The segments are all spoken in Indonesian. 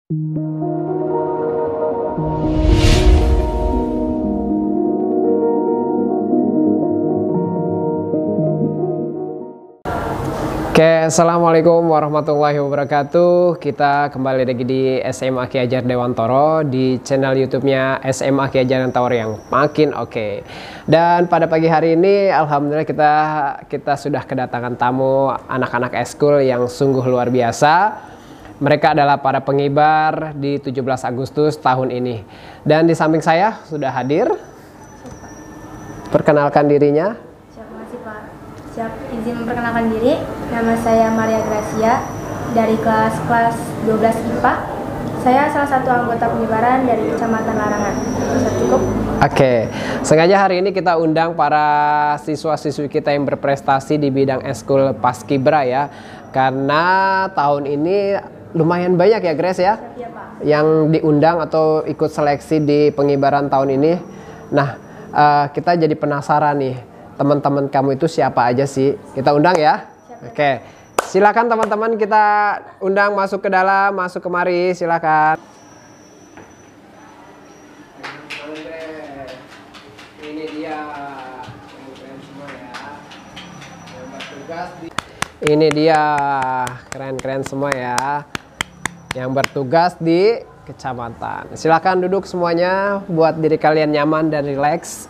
Oke, assalamualaikum warahmatullahi wabarakatuh. Kita kembali lagi di SMA Ki Hajar Dewantoro di channel YouTube-nya SMA Ki Hajar Dewantoro yang makin oke. Dan pada pagi hari ini, alhamdulillah kita sudah kedatangan tamu anak-anak eskul yang sungguh luar biasa. Mereka adalah para pengibar di 17 Agustus tahun ini. Dan di samping saya sudah hadir. Perkenalkan dirinya. Siap, izin memperkenalkan diri. Nama saya Maria Gracia dari kelas 12 IPA. Saya salah satu anggota pengibaran dari Kecamatan Larangan. Bisa cukup? Oke, sengaja hari ini kita undang para siswa-siswi kita yang berprestasi di bidang eskul paskibra ya. Karena tahun ini lumayan banyak ya Grace ya, Iya, Pak. yang diundang atau ikut seleksi di pengibaran tahun ini. Nah, kita jadi penasaran nih, teman-teman kamu itu siapa aja sih? Kita undang ya. Oke, silakan teman-teman, kita undang masuk ke dalam, masuk kemari, silakan. Ini dia yang keren semua ya. Yang bertugas ini dia keren-keren semua ya. Yang bertugas di kecamatan. Silakan duduk semuanya, buat diri kalian nyaman dan rileks.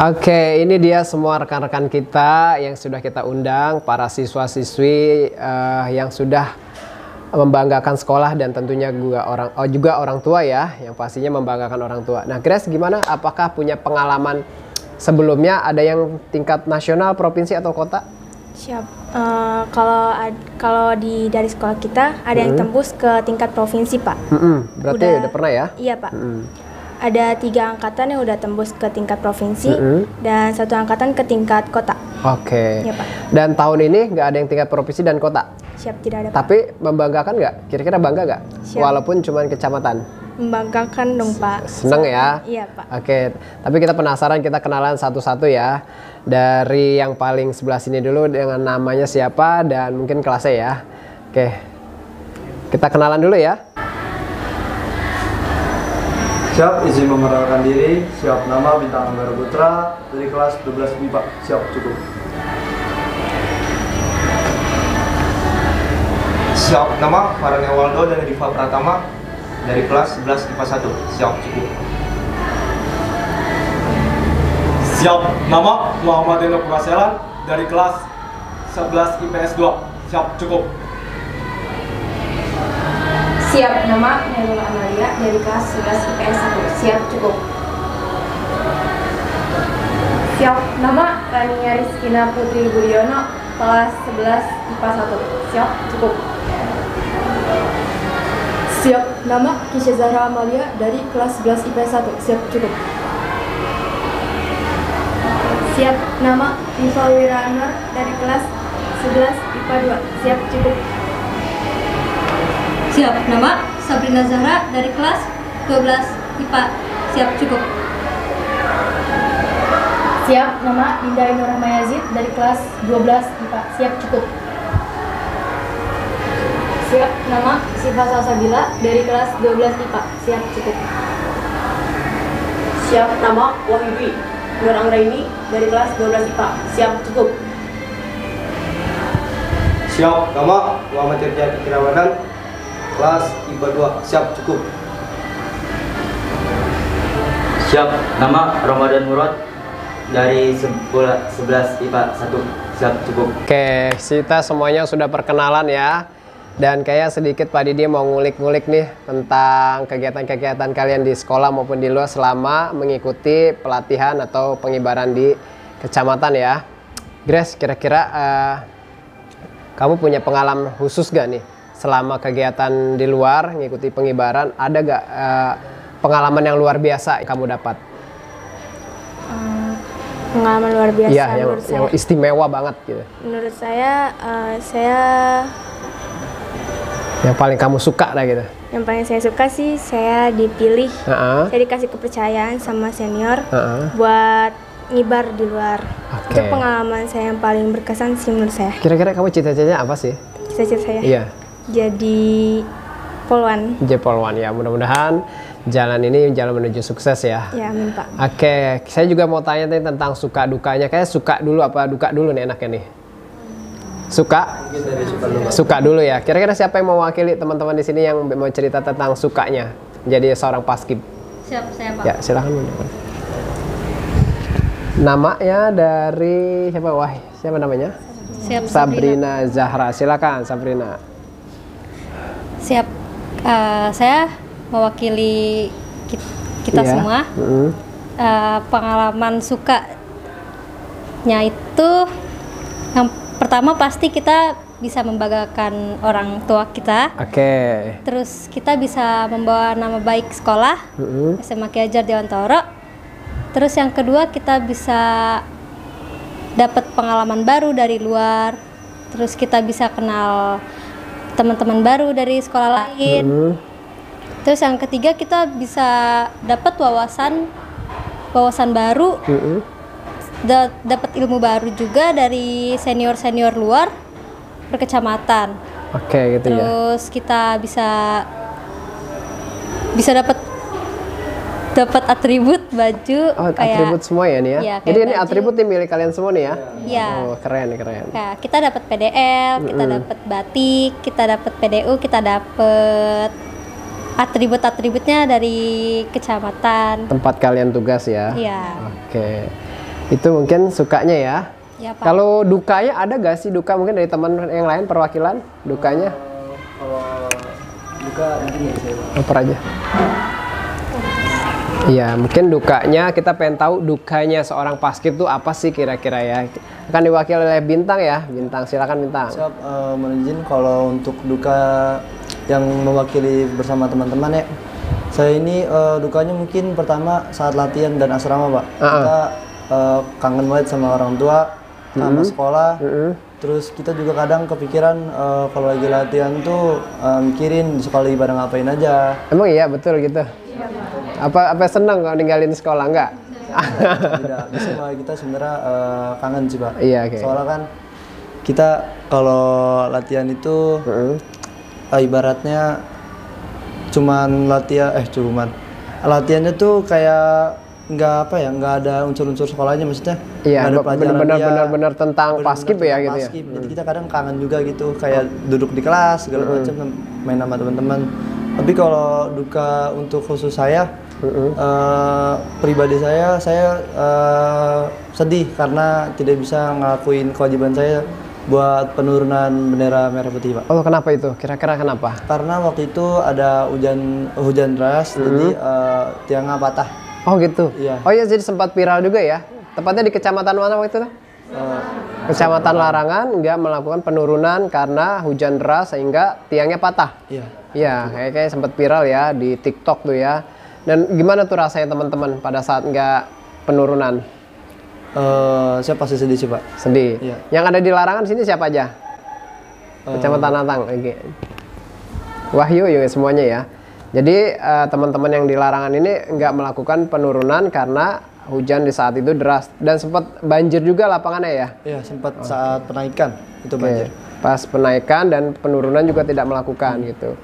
Oke, ini dia semua rekan-rekan kita yang sudah kita undang, para siswa-siswi yang sudah membanggakan sekolah dan tentunya juga orang tua ya, yang pastinya membanggakan orang tua. Nah, Grace gimana? Apakah punya pengalaman sebelumnya, ada yang tingkat nasional, provinsi atau kota? Siap. Kalau dari sekolah kita ada yang tembus ke tingkat provinsi, Pak. Berarti udah pernah ya? Iya, Pak. Ada 3 angkatan yang udah tembus ke tingkat provinsi dan 1 angkatan ke tingkat kota. Oke. Iya, Pak. Dan tahun ini nggak ada yang tingkat provinsi dan kota? Siap, tidak ada, Pak. Tapi membanggakan nggak? Kira-kira bangga nggak? Siap. Walaupun cuma kecamatan? Membanggakan dong, Pak. Seneng ya? Iya, Pak. Oke, tapi kita penasaran, kita kenalan satu-satu ya. Dari yang paling sebelah sini dulu, dengan namanya siapa dan mungkin kelasnya ya. Oke, kita kenalan dulu ya. Siap, izin memperkenalkan diri. Siap, nama Bintang Anggara Putra dari kelas 12 IPA. Siap, cukup. Siap, nama Farhan Waldo dan Rifa Pratama dari kelas 11 IPA 1. Siap, cukup. Siap, nama Muhammad Eno Praselan dari kelas 11 IPS 2. Siap, cukup. Siap, nama Nerul Amalia dari kelas 11 IPS 1. Siap, cukup. Siap, nama Rania Rizkina Putri Budiono, kelas 11 IPA 1. Siap, cukup. Siap, nama Kisha Zahra Amalia dari kelas 11 IPS 1. Siap, cukup. Siap, nama Rifa Wiranur dari kelas 11 IPA 2. Siap, cukup. Siap, nama Sabrina Zahra dari kelas 12 IPA. Siap, cukup. Siap, nama Dinda Ainur Rahmayazid dari kelas 12 IPA. Siap, cukup. Siap, nama Siva Salsabila dari kelas 12 IPA. Siap, cukup. Siap, nama Wahyudi Nur Anggraini dari kelas 12 IPA. Siap, cukup. Siap, nama Muhammad Tirjati Kirawanan, kelas IPA 2. Siap, cukup. Siap, nama Ramadan Murad dari 11 IPA 1. Siap, cukup. Oke, kita semuanya sudah perkenalan ya. Dan kayak sedikit Pak Didi mau ngulik-ngulik nih tentang kegiatan-kegiatan kalian di sekolah maupun di luar selama mengikuti pelatihan atau pengibaran di kecamatan ya. Grace, kira-kira kamu punya pengalaman khusus gak nih selama kegiatan di luar mengikuti pengibaran? Ada gak pengalaman yang luar biasa yang kamu dapat? Pengalaman luar biasa Iya, menurut yang saya. istimewa banget gitu. Menurut saya Yang paling kamu suka lah gitu. yang paling saya suka sih saya dipilih, saya dikasih kepercayaan sama senior buat ngibar di luar. Oke. Itu pengalaman saya yang paling berkesan sih menurut saya. Kira-kira kamu cita-citanya apa sih? cita-cita saya. Iya. Jadi polwan. Jadi polwan ya. Mudah-mudahan jalan ini jalan menuju sukses ya. Ya, amin Pak. Oke, saya juga mau tanya nih tentang suka dukanya. Kayak suka dulu apa duka dulu nih enaknya nih? Suka dulu ya. Kira-kira siapa yang mewakili teman-teman di sini yang mau cerita tentang sukanya jadi seorang paskib? Siap, saya Pak. Ya, silakan. Namanya dari siapa? Wah, siapa namanya? Siap, Sabrina Zahra. Silakan Sabrina. Siap. Saya mewakili kita Iya. semua. Pengalaman sukanya itu yang pertama pasti kita bisa membanggakan orang tua kita. Oke. Terus kita bisa membawa nama baik sekolah SMA Ki Hajar Dewantara. Terus yang kedua kita bisa dapat pengalaman baru dari luar. Terus kita bisa kenal teman-teman baru dari sekolah lain. Terus yang ketiga kita bisa dapat wawasan baru, dapat ilmu baru juga dari senior luar berkecamatan. Oke, gitu ya. Terus kita bisa dapat atribut baju Oh, atribut semua ya nih ya. Iya, kayak Jadi ini baju. atribut nih milik kalian semua nih ya. Iya. Oh, keren. Kayak kita dapat PDL, kita dapat batik, kita dapat PDU, kita dapat atribut-atributnya dari kecamatan. Tempat kalian tugas ya. Iya. Oke. Itu mungkin sukanya ya. Ya, Pak. Kalau dukanya ada gak sih duka mungkin dari teman yang lain perwakilan dukanya? Kalau duka mungkin ya saya Pak. Apa aja? Iya, mungkin dukanya kita pengen tahu dukanya seorang paskib itu apa sih kira-kira ya. Akan diwakili oleh Bintang ya. Bintang, silakan Bintang. Siap, mohon izin kalau untuk duka yang mewakili bersama teman-teman ya. Saya ini dukanya mungkin pertama saat latihan dan asrama Pak. Kita kangen banget sama orang tua, sama sekolah. Terus kita juga kadang kepikiran kalau lagi latihan tuh mikirin di sekolah lagi pada ngapain aja. Emang iya betul gitu. Apa senang kalau ninggalin sekolah enggak? Tidak, bisa Pak, kita sebenarnya kangen sih Pak. Iya, oke. Soalnya kan kita kalau latihan itu ibaratnya latihannya tuh kayak nggak ada unsur-unsur sekolahnya maksudnya. Iya, nggak ada pelajaran benar-benar tentang paskib ya gitu ya. Jadi kita kadang kangen juga gitu, kayak duduk di kelas segala macam main sama teman-teman. Tapi kalau duka untuk khusus saya pribadi saya sedih karena tidak bisa ngelakuin kewajiban saya buat penurunan bendera merah putih Pak. Oh, kenapa itu? Kira-kira kenapa? Karena waktu itu ada hujan deras, jadi tiangnya patah. Oh gitu? Iya. Oh iya, jadi sempat viral juga ya? Tepatnya di kecamatan mana waktu itu? Kecamatan Larangan nggak melakukan penurunan karena hujan deras sehingga tiangnya patah. Iya. Iya, kayak sempat viral ya di TikTok tuh ya. Dan gimana tuh rasanya teman-teman pada saat nggak penurunan? Saya pasti sedih sih Pak. Sedih. Iya. Yang ada di Larangan sini siapa aja? Kecamatan Latang. Oke. Wahyu ya semuanya ya. Jadi teman-teman yang di Larangan ini nggak melakukan penurunan karena hujan di saat itu deras dan sempat banjir juga lapangannya ya. Iya, sempat saat penaikan itu banjir. Pas penaikan dan penurunan juga tidak melakukan gitu.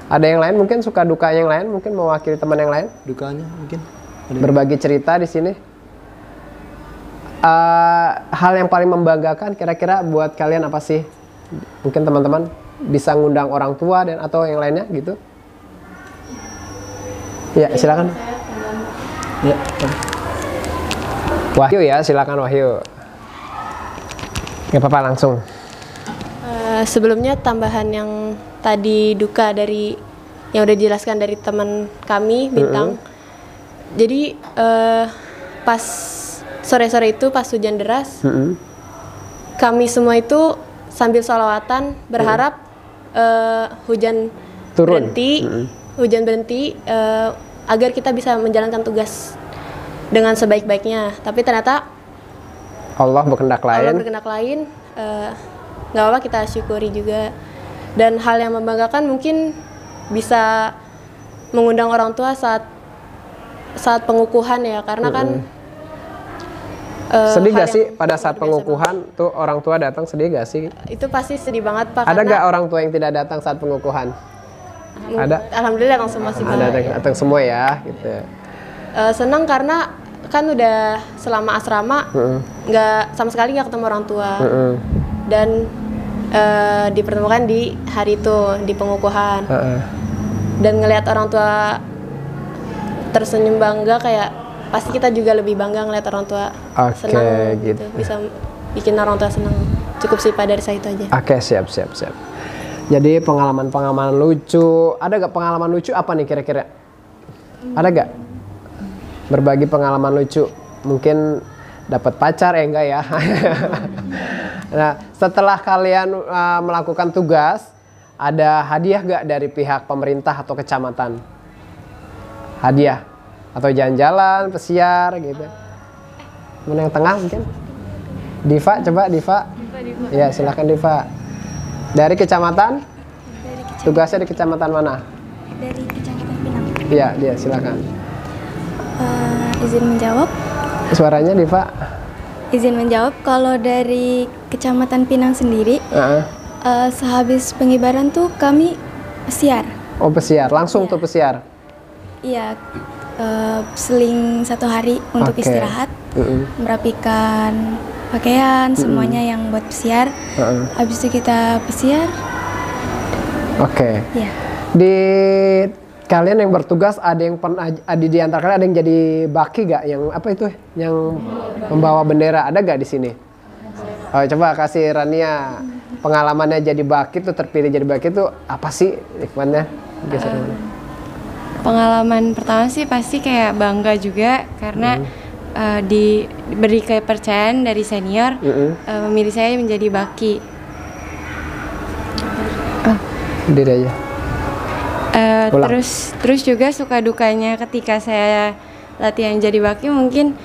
Ada yang lain mungkin suka duka yang lain mungkin mewakili teman yang lain? Dukanya mungkin. Berbagi cerita di sini. Hal yang paling membanggakan kira-kira buat kalian apa sih? Mungkin teman-teman bisa ngundang orang tua dan atau yang lainnya gitu. Ya, silakan. Ya. Wahyu ya, silakan Wahyu. Gak apa-apa langsung. Sebelumnya tambahan yang tadi duka dari yang udah dijelaskan dari teman kami Bintang. Jadi pas sore-sore itu pas hujan deras, kami semua itu sambil sholawatan berharap hujan Turun. berhenti agar kita bisa menjalankan tugas dengan sebaik-baiknya. Tapi ternyata Allah berkehendak lain. Allah berkehendak lain. Nggak apa-apa, kita syukuri juga. Dan hal yang membanggakan mungkin bisa mengundang orang tua saat pengukuhan ya, karena kan Sedih hal gak sih yang pada saat luar biasa pengukuhan tuh orang tua datang, sedih gak sih? banget. Itu pasti sedih banget Pak. Ada karena gak orang tua yang tidak datang saat pengukuhan? Ada? Alhamdulillah langsung masih Ada datang semua ya gitu. senang karena kan udah selama asrama nggak sama sekali nggak ketemu orang tua dan dipertemukan di hari itu di pengukuhan dan ngelihat orang tua tersenyum bangga kayak pasti kita juga lebih bangga ngelihat orang tua senang gitu. Bisa bikin orang tua senang. Cukup sih Pak dari saya itu aja. Oke, siap. Jadi pengalaman lucu, ada gak pengalaman lucu apa nih kira-kira? Ada gak? Berbagi pengalaman lucu, mungkin dapat pacar enggak ya? Nah, setelah kalian melakukan tugas, ada hadiah gak dari pihak pemerintah atau kecamatan? Hadiah? Atau jalan-jalan, pesiar gitu? Mana yang tengah mungkin? Diva, coba Diva. Ya, silakan Diva. Dari kecamatan? Tugasnya di kecamatan mana? Dari Kecamatan Pinang. Iya, dia silakan. Izin menjawab. Suaranya Diva. Izin menjawab, kalau dari Kecamatan Pinang sendiri, sehabis pengibaran tuh kami pesiar. Oh, pesiar, langsung tuh pesiar. Iya, seling 1 hari untuk istirahat, merapikan pakaian, semuanya yang buat pesiar. Habis itu kita pesiar. Oke. Iya. Di kalian yang bertugas ada yang pernah di antara kalian ada yang jadi baki gak? Yang apa itu? Yang membawa bendera ada gak di sini? Oh, coba kasih Rania pengalamannya jadi baki tuh, terpilih jadi baki tuh apa sih hikmahnya? Pengalaman pertama sih pasti kayak bangga juga karena diberi kepercayaan dari senior memilih saya menjadi baki. Berdiri aja. Terus juga suka dukanya ketika saya latihan jadi baki mungkin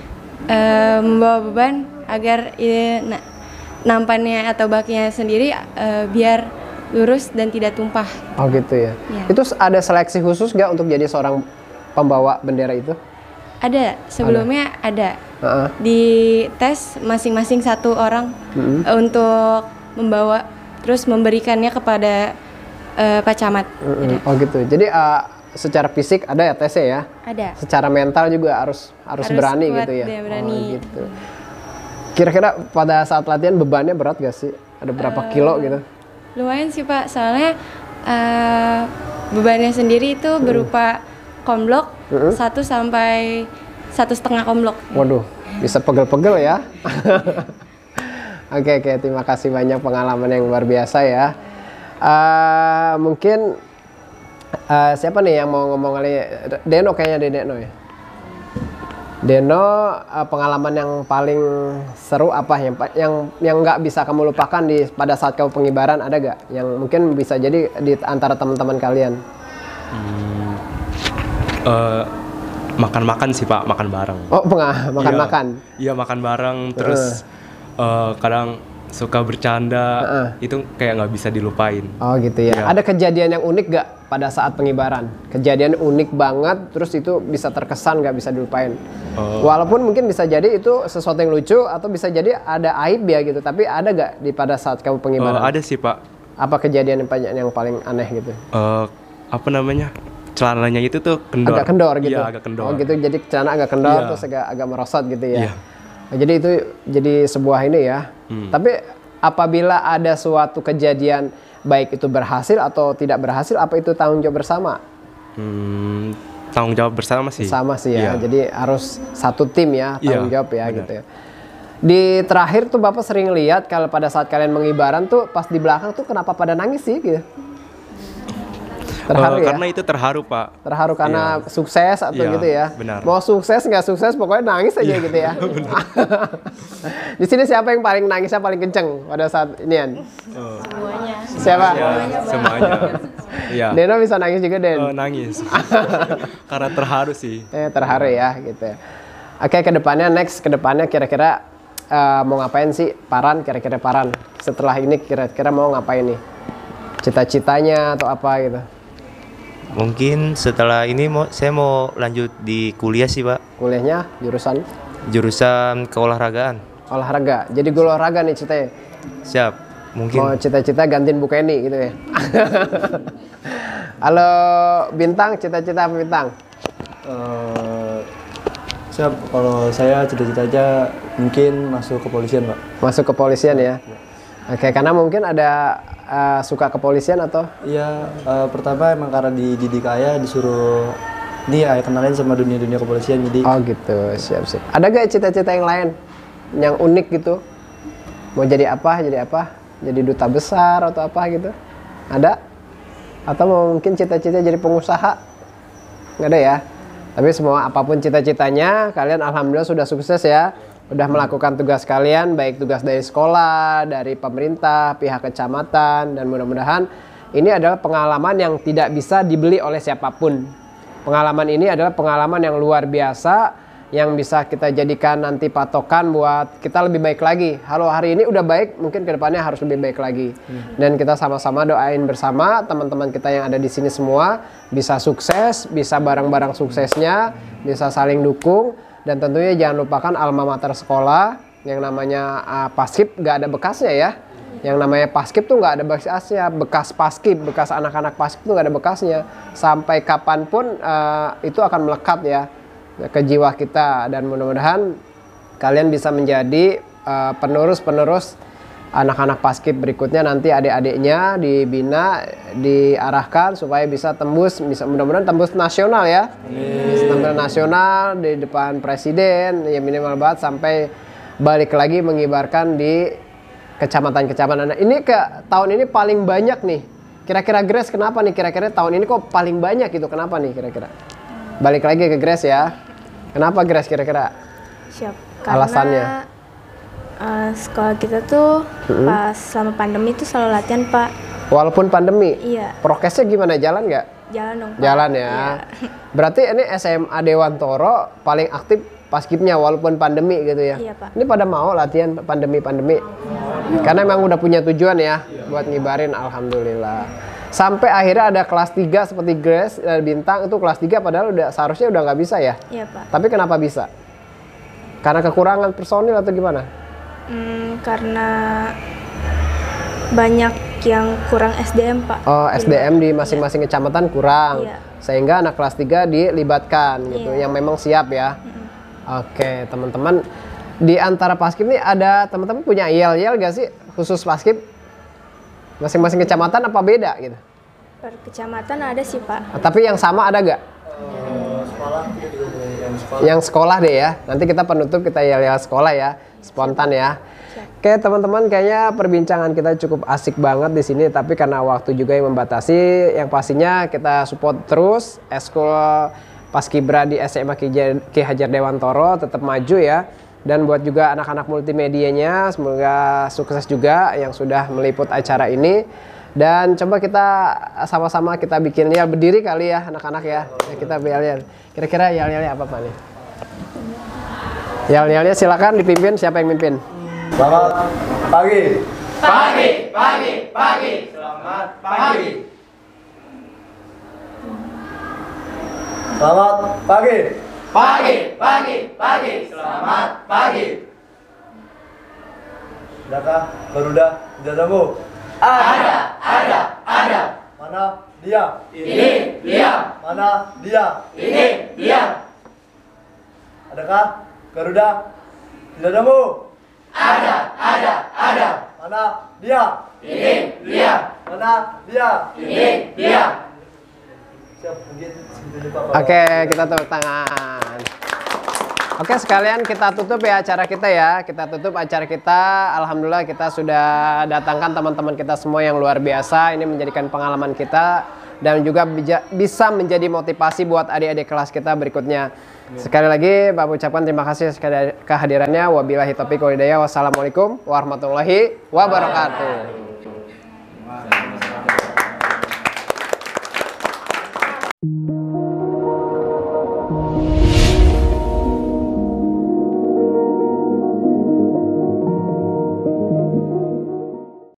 membawa beban agar nampannya atau bakinya sendiri biar lurus dan tidak tumpah. Oh gitu ya. Itu ada seleksi khusus nggak untuk jadi seorang pembawa bendera itu? Ada, sebelumnya ada. Di tes masing-masing 1 orang untuk membawa, terus memberikannya kepada Pak Camat. Oh gitu. Jadi secara fisik ada ya tesnya ya? Ada. Secara mental juga harus berani kuat, gitu ya? Berani. Oh gitu. Kira-kira pada saat latihan bebannya berat gak sih? Ada berapa kilo gitu? Lumayan sih Pak, soalnya bebannya sendiri itu berupa komblok 1 sampai 1,5 komblok. Waduh, bisa pegel-pegel ya. Oke, terima kasih banyak pengalaman yang luar biasa ya. Mungkin siapa nih yang mau ngomong kali? Deno kayaknya, Deno ya. Deno, pengalaman yang paling seru apa yang nggak bisa kamu lupakan pada saat kamu pengibaran, ada nggak? Yang mungkin bisa jadi di antara teman-teman kalian? Makan-makan sih Pak, makan bareng. Oh, makan-makan? Iya, makan bareng, terus kadang suka bercanda, itu kayak nggak bisa dilupain. Oh gitu ya. Ada kejadian yang unik gak pada saat pengibaran? Kejadian unik banget, terus itu bisa terkesan gak bisa dilupain. Walaupun mungkin bisa jadi itu sesuatu yang lucu, atau bisa jadi ada aib ya gitu. Tapi ada gak pada saat kamu pengibaran? Ada sih Pak. Apa kejadian yang paling aneh gitu? Apa namanya? Celananya itu tuh kendor. Agak kendor gitu? Iya, agak kendor. Oh gitu, jadi celana agak kendor, terus agak merosot gitu ya? Iya. Jadi itu jadi sebuah ini ya. Tapi apabila ada suatu kejadian baik itu berhasil atau tidak berhasil, apa itu tanggung jawab bersama? Tanggung jawab bersama sih. Sama sih ya. Jadi harus satu tim ya tanggung jawab ya, benar. gitu ya. Di terakhir tuh Bapak sering lihat kalau pada saat kalian mengibaran tuh pas di belakang tuh kenapa pada nangis sih gitu? Terharu ya? Karena itu terharu Pak. Terharu karena sukses atau gitu ya? Benar. Mau sukses nggak sukses pokoknya nangis aja gitu ya? Di sini siapa yang paling nangisnya paling kenceng pada saat inian? Semuanya. Siapa? Semuanya. Iya. Deno bisa nangis juga, Den? Nangis. Karena terharu sih. Terharu ya gitu ya. Oke, kedepannya kira-kira mau ngapain sih Paran? Kira-kira Paran setelah ini kira-kira mau ngapain nih? Cita-citanya atau apa gitu? Mungkin setelah ini saya mau lanjut di kuliah sih Pak. Kuliahnya jurusan? Jurusan keolahragaan. Olahraga. Jadi gue olahraga nih ceritanya. Siap. Mungkin. Mau cita-cita gantiin Bu Kenny gitu ya. Halo Bintang, cita-cita apa Bintang? Siap. Kalau saya cita-cita aja mungkin masuk kepolisian, Pak. Masuk kepolisian ya. Oke, karena mungkin ada suka kepolisian atau? Iya, pertama emang karena dididik ayah disuruh nih ayah kenalin sama dunia-dunia kepolisian jadi. Oh gitu, siap. Ada gak cita-cita yang lain yang unik gitu? Mau jadi apa? Jadi duta besar atau apa gitu? Ada? Atau mungkin cita-cita jadi pengusaha? Nggak ada ya? Tapi semua apapun cita-citanya, kalian alhamdulillah sudah sukses ya. Udah melakukan tugas kalian, baik tugas dari sekolah, dari pemerintah, pihak kecamatan, dan mudah-mudahan ini adalah pengalaman yang tidak bisa dibeli oleh siapapun. Pengalaman ini adalah pengalaman yang luar biasa, yang bisa kita jadikan nanti patokan buat kita lebih baik lagi. Halo, hari ini udah baik, mungkin kedepannya harus lebih baik lagi. Dan kita sama-sama doain bersama teman-teman kita yang ada di sini semua bisa sukses, bisa bareng-bareng suksesnya, bisa saling dukung. Dan tentunya jangan lupakan alma mater sekolah yang namanya Paskib gak ada bekasnya ya. Yang namanya Paskib tuh gak ada bekasnya, bekas Paskib, bekas anak-anak Paskib tuh gak ada bekasnya. Sampai kapanpun itu akan melekat ya ke jiwa kita. Dan mudah-mudahan kalian bisa menjadi penerus-penerus anak-anak Paskib berikutnya, nanti adik-adiknya dibina, diarahkan supaya bisa tembus, bisa mudah-mudahan tembus nasional ya. Bisa tembus nasional di depan presiden ya, minimal banget sampai balik lagi mengibarkan di kecamatan-kecamatan. Ini tahun ini paling banyak nih. Kira-kira Grace kenapa nih? Kira-kira tahun ini kok paling banyak gitu? Kenapa nih kira-kira? Balik lagi ke Grace ya. Kenapa Grace kira-kira? Siap. Alasannya? Sekolah kita tuh pas selama pandemi tuh selalu latihan, Pak. Walaupun pandemi? Iya. Prokesnya gimana? Jalan nggak? Jalan dong, Pak. Jalan ya. Iya. Berarti ini SMA Dewantoro paling aktif Paskibnya walaupun pandemi gitu ya? Iya, Pak. Ini pada mau latihan pandemi-pandemi? Karena emang udah punya tujuan ya buat ngibarin, alhamdulillah. Sampai akhirnya ada kelas 3 seperti Grace dan Bintang, itu kelas 3 padahal seharusnya udah nggak bisa ya? Iya, Pak. Tapi kenapa bisa? Karena kekurangan personil atau gimana? Karena banyak yang kurang SDM, Pak. Oh, SDM di masing-masing kecamatan kurang. Iya. Sehingga anak kelas 3 dilibatkan gitu, yang memang siap ya. Oke, teman-teman, di antara Paskib nih ada teman-teman punya yel-yel gak sih khusus Paskib? Masing-masing kecamatan apa beda gitu? Per kecamatan ada sih, Pak. Tapi yang sama ada gak? Yang sekolah deh ya. Nanti kita penutup kita yel-yel sekolah ya, spontan ya. Oke teman-teman, kayaknya perbincangan kita cukup asik banget di sini. Tapi karena waktu juga yang membatasi, yang pastinya kita support terus Eskul Paskibra di SMA Ki Hajar Dewantoro tetap maju ya. Dan buat juga anak-anak multimedianya, semoga sukses juga yang sudah meliput acara ini. Dan coba kita sama-sama kita bikin yel berdiri kali ya anak-anak ya. Kita yel-yel. Kira-kira yel-yelnya apa Pak nih? Yel-yelnya silakan dipimpin, siapa yang mimpin? Selamat pagi. Pagi, pagi, pagi. Selamat pagi. Selamat pagi. Pagi, pagi, pagi. Selamat pagi. Adakah Garuda senjatamu? Ada. Mana dia? Ini dia. Mana dia? Ini dia. Adakah Garuda senjatamu? Ada. Mana dia? Ini dia. Mana dia? Ini dia. Siap, mungkin segitu Pak. Oke, kita tepuk tangan. Oke, sekalian kita tutup ya acara kita ya. Kita tutup acara kita. Alhamdulillah kita sudah datangkan teman-teman kita semua yang luar biasa. Ini menjadikan pengalaman kita dan juga bisa menjadi motivasi buat adik-adik kelas kita berikutnya. Sekali lagi Bapak ucapkan terima kasih kehadirannya. Wabillahi taufiq wal hidayah. Wassalamualaikum warahmatullahi wabarakatuh.